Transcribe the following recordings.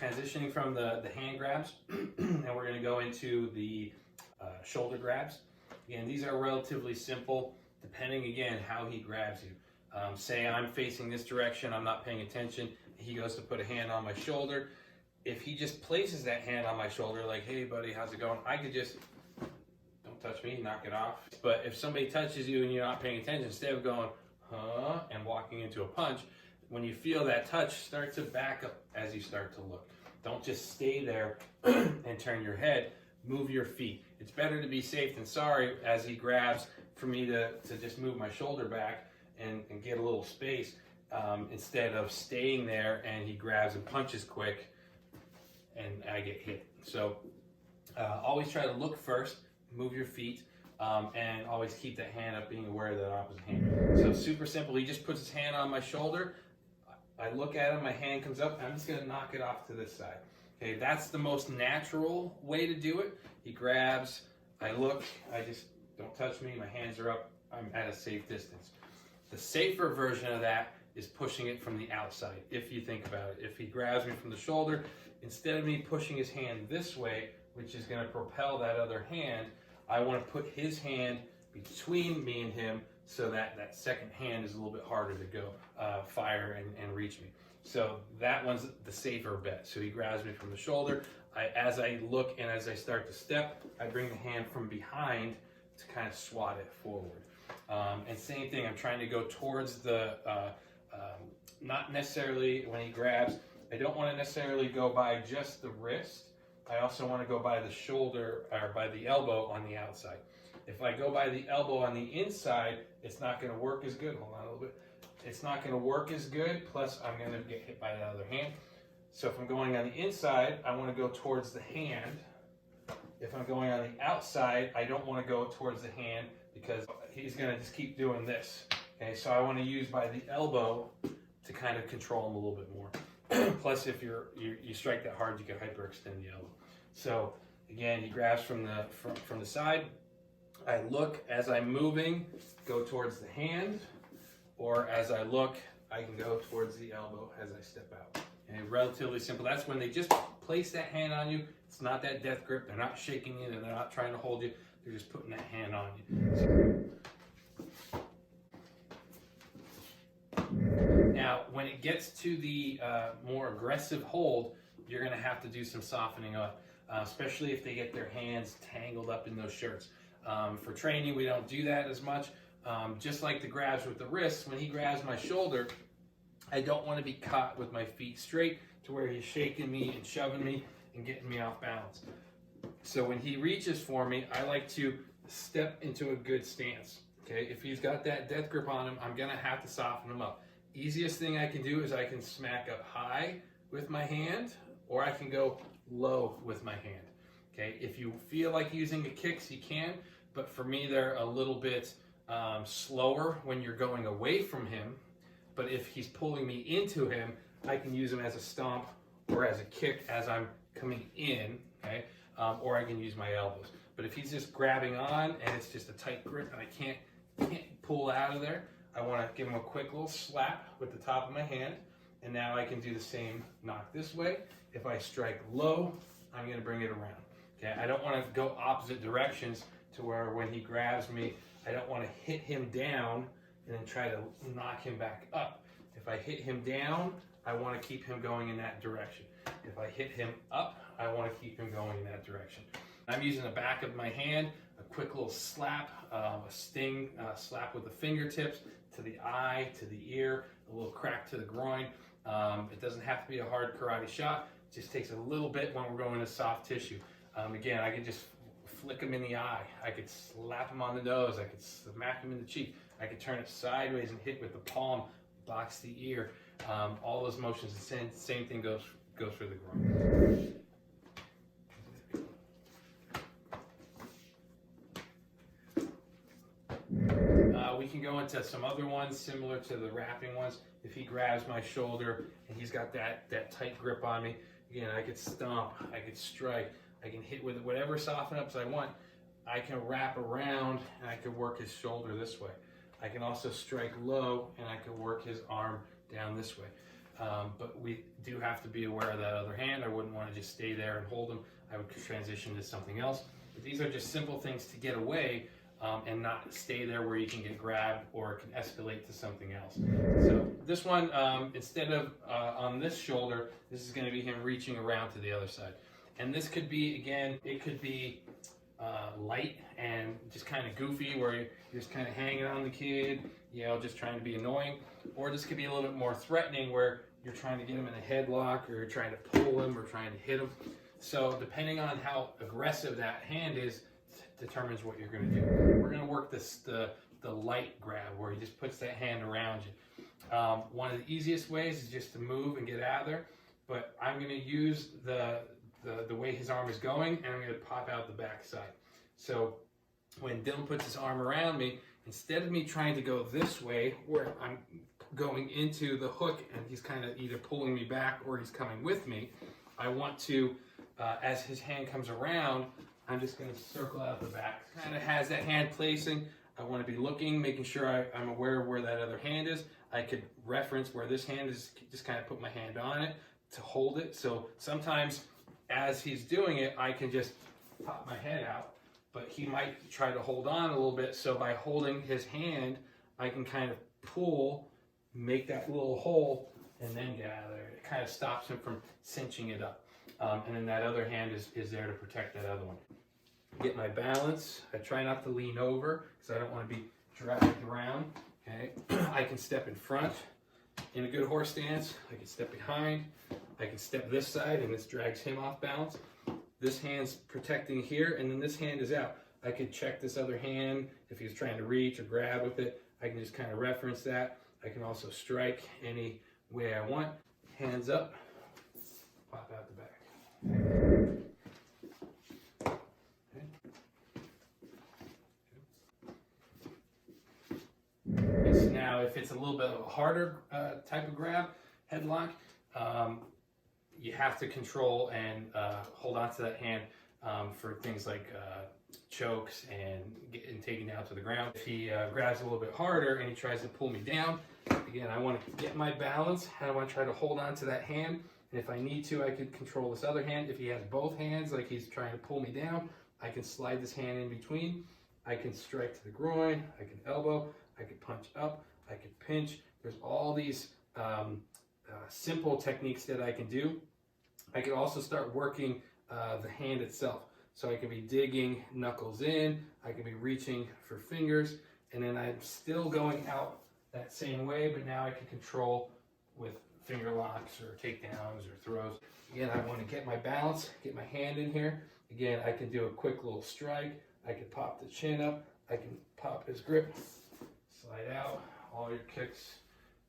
transitioning from the hand grabs, and we're going to go into the shoulder grabs. Again, these are relatively simple, depending again how he grabs you. Say I'm facing this direction, I'm not paying attention, he goes to put a hand on my shoulder. If he just places that hand on my shoulder, like, hey buddy, how's it going? I could just, don't touch me, knock it off. But if somebody touches you and you're not paying attention, instead of going, huh, and walking into a punch, when you feel that touch, start to back up as you start to look. Don't just stay there and turn your head, move your feet. It's better to be safe than sorry as he grabs for me to just move my shoulder back and get a little space instead of staying there and he grabs and punches quick and I get hit. So always try to look first, move your feet, and always keep that hand up, being aware of that opposite hand. So super simple, he just puts his hand on my shoulder, I look at him, my hand comes up, I'm just gonna knock it off to this side. Okay, that's the most natural way to do it. He grabs, I look, I just, don't touch me, my hands are up, I'm at a safe distance. The safer version of that is pushing it from the outside, if you think about it. If he grabs me from the shoulder, instead of me pushing his hand this way, which is gonna propel that other hand, I wanna put his hand between me and him so that that second hand is a little bit harder to go fire and reach me. So that one's the safer bet. So he grabs me from the shoulder. As I look and as I start to step, I bring the hand from behind to kind of swat it forward. And same thing, I'm trying to go towards the, not necessarily when he grabs, I don't want to necessarily go by just the wrist. I also want to go by the shoulder or by the elbow on the outside. If I go by the elbow on the inside, it's not going to work as good. Hold on a little bit. It's not going to work as good, plus I'm going to get hit by the other hand. So if I'm going on the inside, I want to go towards the hand. If I'm going on the outside, I don't want to go towards the hand because he's going to just keep doing this. Okay, so I want to use by the elbow to kind of control him a little bit more. Plus, if you strike that hard, you can hyperextend the elbow. So again, he grabs from the side. I look as I'm moving, go towards the hand, or as I look, I can go towards the elbow as I step out. And relatively simple. That's when they just place that hand on you. It's not that death grip. They're not shaking you, and they're not trying to hold you. They're just putting that hand on you. Now, when it gets to the more aggressive hold, you're going to have to do some softening up, especially if they get their hands tangled up in those shirts. For training, we don't do that as much. Just like the grabs with the wrists, when he grabs my shoulder, I don't want to be caught with my feet straight to where he's shaking me and shoving me and getting me off balance. So when he reaches for me, I like to step into a good stance. Okay, if he's got that death grip on him, I'm gonna have to soften him up. Easiest thing I can do is I can smack up high with my hand, or I can go low with my hand. Okay, if you feel like using the kicks, you can, but for me, they're a little bit slower when you're going away from him. But if he's pulling me into him, I can use him as a stomp or as a kick as I'm coming in, okay? Or I can use my elbows. But if he's just grabbing on and it's just a tight grip and I can't pull out of there, I want to give him a quick little slap with the top of my hand. And now I can do the same knock this way. If I strike low, I'm going to bring it around. Okay, I don't want to go opposite directions to where when he grabs me, I don't want to hit him down and then try to knock him back up. If I hit him down, I want to keep him going in that direction. If I hit him up, I want to keep him going in that direction. I'm using the back of my hand, a quick little slap, a sting slap with the fingertips to the eye, to the ear, a little crack to the groin. It doesn't have to be a hard karate shot. It just takes a little bit when we're going to soft tissue. Again, I could just flick him in the eye. I could slap him on the nose. I could smack him in the cheek. I could turn it sideways and hit with the palm, box the ear. All those motions, the same thing goes for the groin. We can go into some other ones similar to the wrapping ones. If he grabs my shoulder and he's got that tight grip on me, again, I could stomp, I could strike, I can hit with whatever soften ups I want. I can wrap around and I can work his shoulder this way. I can also strike low and I can work his arm down this way. but we do have to be aware of that other hand. I wouldn't want to just stay there and hold them. I would transition to something else. But these are just simple things to get away and not stay there where you can get grabbed or it can escalate to something else. So this one, instead of on this shoulder, this is going to be him reaching around to the other side. And this could be, again, it could be light and just kind of goofy where you're just kind of hanging on the kid, you know, just trying to be annoying. Or this could be a little bit more threatening where you're trying to get him in a headlock or you're trying to pull him or trying to hit him. So depending on how aggressive that hand is, determines what you're going to do. We're going to work the light grab where he just puts that hand around you. One of the easiest ways is just to move and get out of there, but I'm going to use the way his arm is going, and I'm going to pop out the back side. So when Dylan puts his arm around me, instead of me trying to go this way where I'm going into the hook and he's kind of either pulling me back or he's coming with me, I want to, as his hand comes around, I'm just going to circle out the back. Kind of has that hand placing. I want to be looking, making sure I'm aware of where that other hand is. I could reference where this hand is, just kind of put my hand on it to hold it. So sometimes as he's doing it, I can just pop my head out, but he might try to hold on a little bit. So by holding his hand, I can kind of pull, make that little hole, and then get out of there. It kind of stops him from cinching it up. And then that other hand is there to protect that other one. Get my balance. I try not to lean over because I don't want to be dragged around. Okay, I can step in front in a good horse stance. I can step behind. I can step this side, and this drags him off balance. This hand's protecting here, and then this hand is out. I could check this other hand if he's trying to reach or grab with it. I can just kind of reference that. I can also strike any way I want. Hands up, pop out the back. So now if it's a little bit of a harder type of grab, headlock, you have to control and hold on to that hand for things like chokes and taking down to the ground. If he grabs a little bit harder and he tries to pull me down, again, I want to get my balance and I want to try to hold on to that hand. And if I need to, I could control this other hand. If he has both hands, like he's trying to pull me down, I can slide this hand in between. I can strike to the groin. I can elbow. I could punch up. I could pinch. There's all these simple techniques that I can do. I could also start working the hand itself. So I can be digging knuckles in. I can be reaching for fingers. And then I'm still going out that same way, but now I can control with finger locks or takedowns or throws. Again, I want to get my balance, get my hand in here. Again, I can do a quick little strike. I can pop the chin up. I can pop his grip, slide out, all your kicks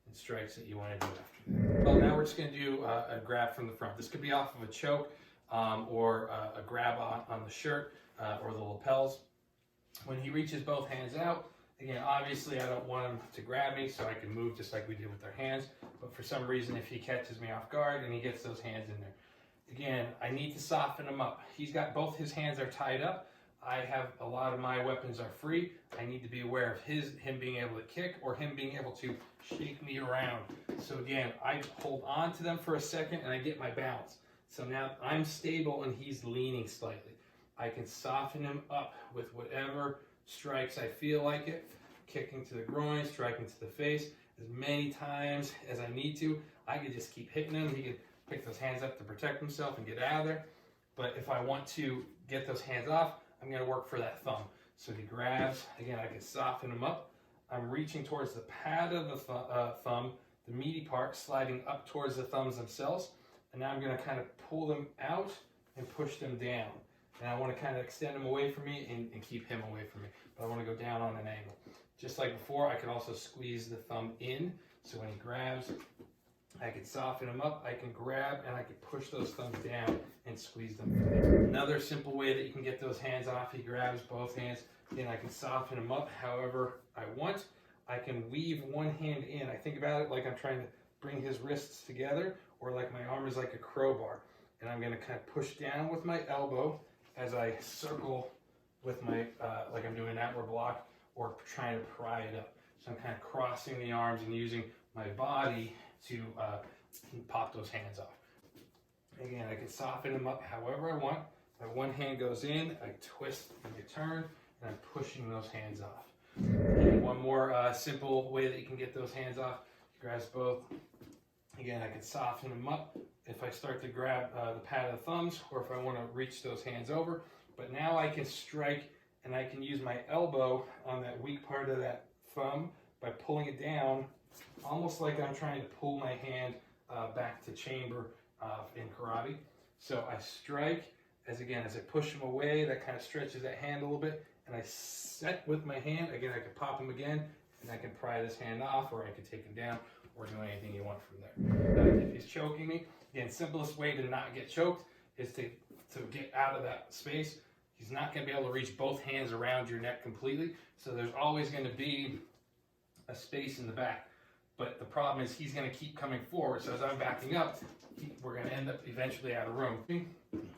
and strikes that you want to do after that. Well, now we're just going to do a grab from the front. This could be off of a choke or a grab on the shirt or the lapels. When he reaches both hands out, again, obviously I don't want him to grab me, so I can move just like we did with our hands. But for some reason, if he catches me off guard and he gets those hands in there, again, I need to soften him up. He's got both his hands are tied up. I have a lot of my weapons are free. I need to be aware of him being able to kick or him being able to shake me around. So again, I hold on to them for a second and I get my balance. So now I'm stable and he's leaning slightly. I can soften him up with whatever strikes I feel like it. Kicking to the groin, striking to the face as many times as I need to. I can just keep hitting him. He can pick those hands up to protect himself and get out of there. But if I want to get those hands off, I'm going to work for that thumb. So he grabs. Again, I can soften him up. I'm reaching towards the pad of the thumb, the meaty part, sliding up towards the thumbs themselves. And now I'm going to kind of pull them out and push them down. And I want to kind of extend them away from me and keep him away from me. But I want to go down on an angle. Just like before, I can also squeeze the thumb in. So when he grabs, I can soften him up. I can grab and I can push those thumbs down and squeeze them. Another simple way that you can get those hands off, he grabs both hands. Then I can soften him up however I want. I can weave one hand in. I think about it like I'm trying to bring his wrists together, or like my arm is like a crowbar. And I'm going to kind of push down with my elbow as I circle with my, like I'm doing an outward block or trying to pry it up. So I'm kind of crossing the arms and using my body to and pop those hands off. Again, I can soften them up however I want. My one hand goes in, I twist and return, and I'm pushing those hands off. And one more simple way that you can get those hands off, you grasp both. Again, I can soften them up if I start to grab the pad of the thumbs, or if I want to reach those hands over. But now I can strike, and I can use my elbow on that weak part of that thumb by pulling it down, almost like I'm trying to pull my hand back to chamber in karate. So I strike, as I push him away, that kind of stretches that hand a little bit, and I set with my hand. Again, I can pop him again, and I can pry this hand off, or I can take him down, or do anything you want from there. If he's choking me, again, simplest way to not get choked is to get out of that space. He's not going to be able to reach both hands around your neck completely, so there's always going to be a space in the back. But the problem is he's going to keep coming forward, so as I'm backing up, we're going to end up eventually out of room.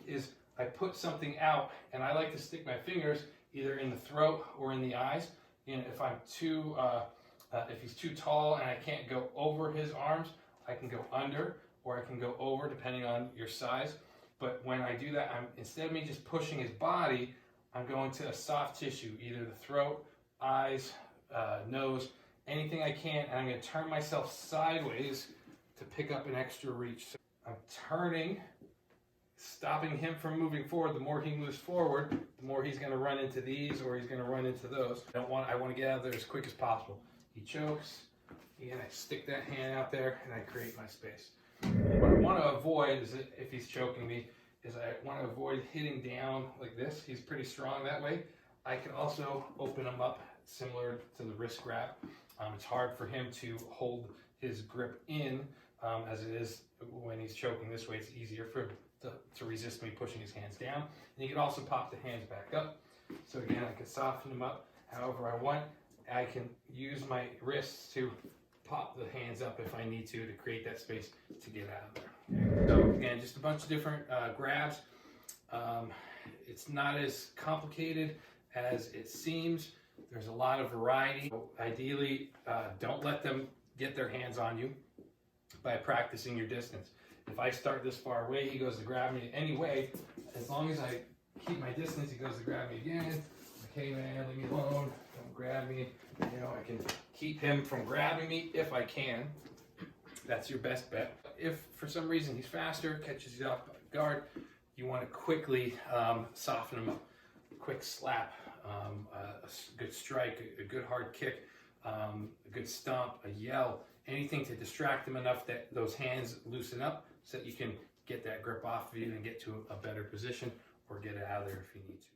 Is I put something out, and I like to stick my fingers either in the throat or in the eyes. And if I'm if he's too tall and I can't go over his arms, I can go under, or I can go over depending on your size. But when I do that, instead of me just pushing his body, I'm going to a soft tissue, either the throat, eyes, nose, anything I can, and I'm going to turn myself sideways to pick up an extra reach. So I'm turning, stopping him from moving forward. The more he moves forward, the more he's going to run into these, or he's going to run into those. I want to get out of there as quick as possible. He chokes, and I stick that hand out there, and I create my space. What I want to avoid is that if he's choking me, is I want to avoid hitting down like this. He's pretty strong that way. I can also open him up similar to the wrist grab. It's hard for him to hold his grip in as it is when he's choking this way. It's easier for him to resist me pushing his hands down. And you can also pop the hands back up. So again, I can soften them up however I want. I can use my wrists to pop the hands up if I need to create that space to get out of there. So again, just a bunch of different grabs. It's not as complicated as it seems. There's a lot of variety. Ideally, don't let them get their hands on you by practicing your distance. If I start this far away, he goes to grab me anyway. As long as I keep my distance, he goes to grab me again. Okay, man, leave me alone. Don't grab me. You know, I can keep him from grabbing me if I can. That's your best bet. If for some reason he's faster, catches you off guard, you want to quickly soften him up. Quick slap, a good strike, a good hard kick, a good stomp, a yell, anything to distract him enough that those hands loosen up so that you can get that grip off of you and get to a better position, or get it out of there if you need to.